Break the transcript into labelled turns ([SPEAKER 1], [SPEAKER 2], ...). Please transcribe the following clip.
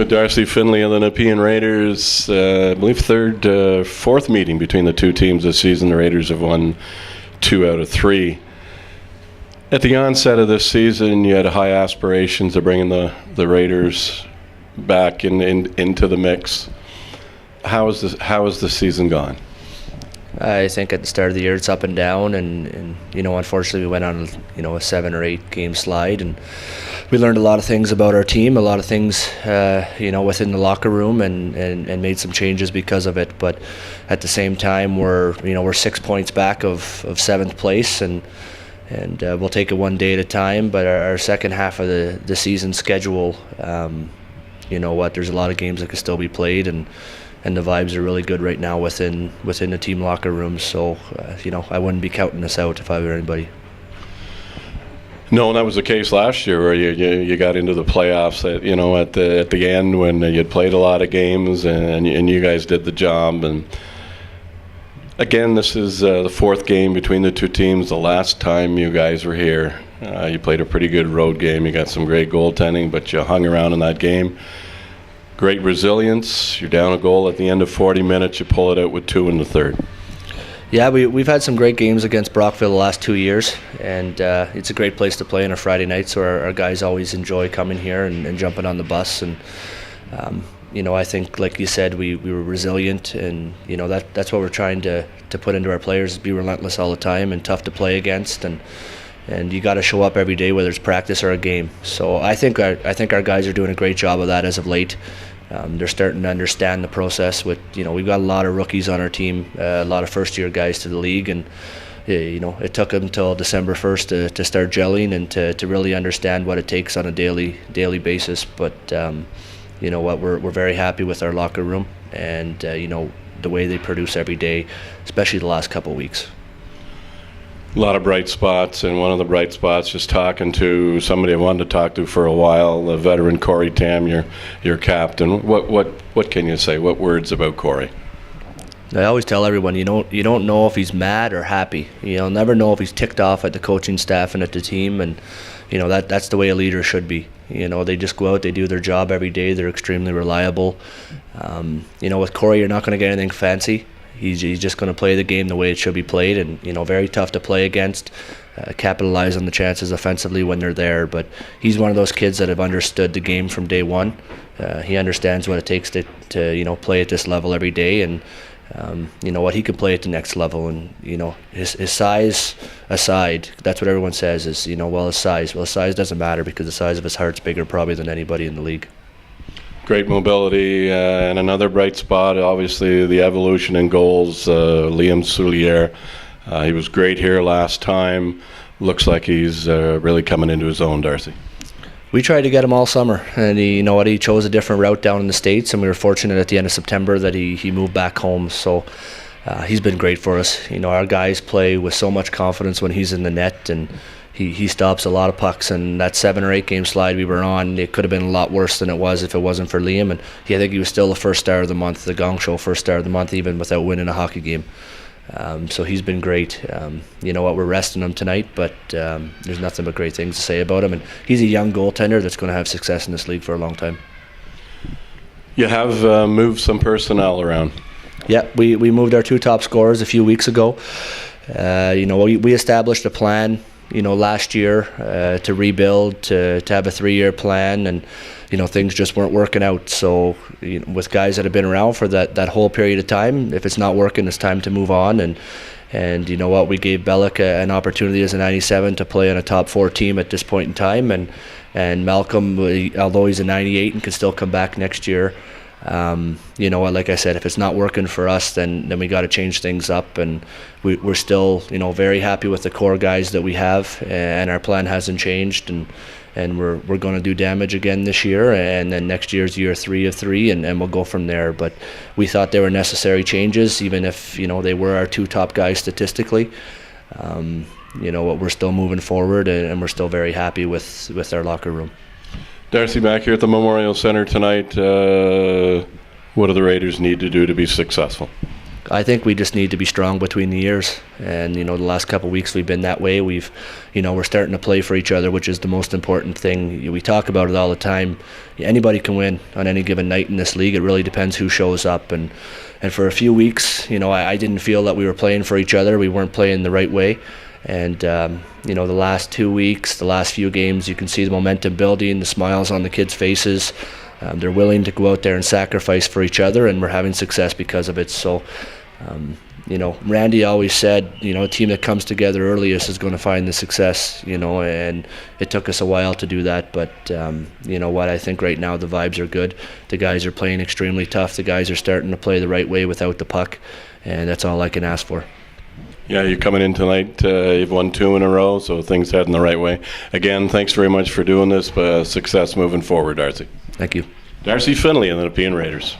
[SPEAKER 1] With Darcy Findlay and the Nepean Raiders, I believe fourth meeting between the two teams this season. The Raiders have won 2 out of 3. At the onset of this season, you had high aspirations of bringing the Raiders back into the mix. How has the season gone?
[SPEAKER 2] I think at the start of the year it's up and down, and unfortunately we went on a 7 or 8 game slide, and we learned a lot of things about our team, a lot of things within the locker room, and made some changes because of it. But at the same time, we're 6 points back of 7th place, and we'll take it one day at a time. But our second half of the season schedule, there's a lot of games that can still be played, and the vibes are really good right now within the team locker room. So, I wouldn't be counting us out if I were anybody.
[SPEAKER 1] No, and that was the case last year where you got into the playoffs at the end when you'd played a lot of games and you guys did the job. And again, this is the 4th game between the two teams. The last time you guys were here, you played a pretty good road game. You got some great goaltending, but you hung around in that game. Great resilience. You're down a goal at the end of 40 minutes. You pull it out with 2 in the 3rd.
[SPEAKER 2] Yeah, we've had some great games against Brockville the last 2 years, and it's a great place to play on a Friday night, so our guys always enjoy coming here and jumping on the bus. And I think, like you said, we were resilient, and that's what we're trying to put into our players, is be relentless all the time and tough to play against, and you got to show up every day, whether it's practice or a game. So I think our guys are doing a great job of that as of late. They're starting to understand the process. We've got a lot of rookies on our team, a lot of first-year guys to the league, and it took them until December 1st to start gelling and to really understand what it takes on a daily basis. But we're very happy with our locker room and the way they produce every day, especially the last couple of weeks.
[SPEAKER 1] A lot of bright spots, and one of the bright spots, just talking to somebody I wanted to talk to for a while, the veteran Cory Tam, your captain. What can you say? What words about Cory?
[SPEAKER 2] I always tell everyone, you don't know if he's mad or happy. You'll never know if he's ticked off at the coaching staff and at the team, and that's the way a leader should be. They just go out, they do their job every day. They're extremely reliable. With Cory, you're not going to get anything fancy. He's just going to play the game the way it should be played, and very tough to play against. Capitalize on the chances offensively when they're there. But he's one of those kids that have understood the game from day one. He understands what it takes to play at this level every day, and he can play at the next level. And his size aside, that's what everyone says is his size. Well, his size doesn't matter, because the size of his heart's bigger probably than anybody in the league.
[SPEAKER 1] Great mobility, and another bright spot, obviously, the evolution in goals. Liam Souliere, he was great here last time. Looks like he's really coming into his own, Darcy.
[SPEAKER 2] We tried to get him all summer, and he chose a different route down in the States, and we were fortunate at the end of September that he moved back home. So he's been great for us. Our guys play with so much confidence when he's in the net, and he stops a lot of pucks. And that 7 or 8 game slide we were on, it could have been a lot worse than it was if it wasn't for Liam. And I think he was still the first star of the month, the Gong Show first star of the month, even without winning a hockey game. So he's been great. We're resting him tonight, but there's nothing but great things to say about him. And he's a young goaltender that's going to have success in this league for a long time.
[SPEAKER 1] You have moved some personnel around.
[SPEAKER 2] Yeah, we moved our 2 top scorers a few weeks ago. We established a plan last year to rebuild, to have a 3-year plan, and things just weren't working out. So with guys that have been around for that whole period of time, if it's not working, it's time to move on. And we gave Bellick an opportunity as a 97 to play on a top 4 team at this point in time, and Malcolm, although he's a 98 and can still come back next year, like I said, if it's not working for us, then we got to change things up. And we're still very happy with the core guys that we have, and our plan hasn't changed, and we're going to do damage again this year, and then next year's year 3 of 3, and we'll go from there. But we thought they were necessary changes, even if they were our 2 top guys statistically. We're still moving forward, and we're still very happy with our locker room.
[SPEAKER 1] Darcy, back here at the Memorial Centre tonight, what do the Raiders need to do to be successful?
[SPEAKER 2] I think we just need to be strong between the ears, and the last couple of weeks we've been that way. We're starting to play for each other, which is the most important thing. We talk about it all the time. Anybody can win on any given night in this league. It really depends who shows up, and for a few weeks, I didn't feel that we were playing for each other. We weren't playing the right way, and the last 2 weeks, the last few games, you can see the momentum building, the smiles on the kids' faces. They're willing to go out there and sacrifice for each other, and we're having success because of it. So, Randy always said, a team that comes together earliest is going to find the success, and it took us a while to do that. But, I think right now the vibes are good. The guys are playing extremely tough. The guys are starting to play the right way without the puck, and that's all I can ask for.
[SPEAKER 1] Yeah, you're coming in tonight. You've won 2 in a row, so things heading the right way. Again, thanks very much for doing this. Success moving forward, Darcy.
[SPEAKER 2] Thank you.
[SPEAKER 1] Darcy Findlay and the Nepean Raiders.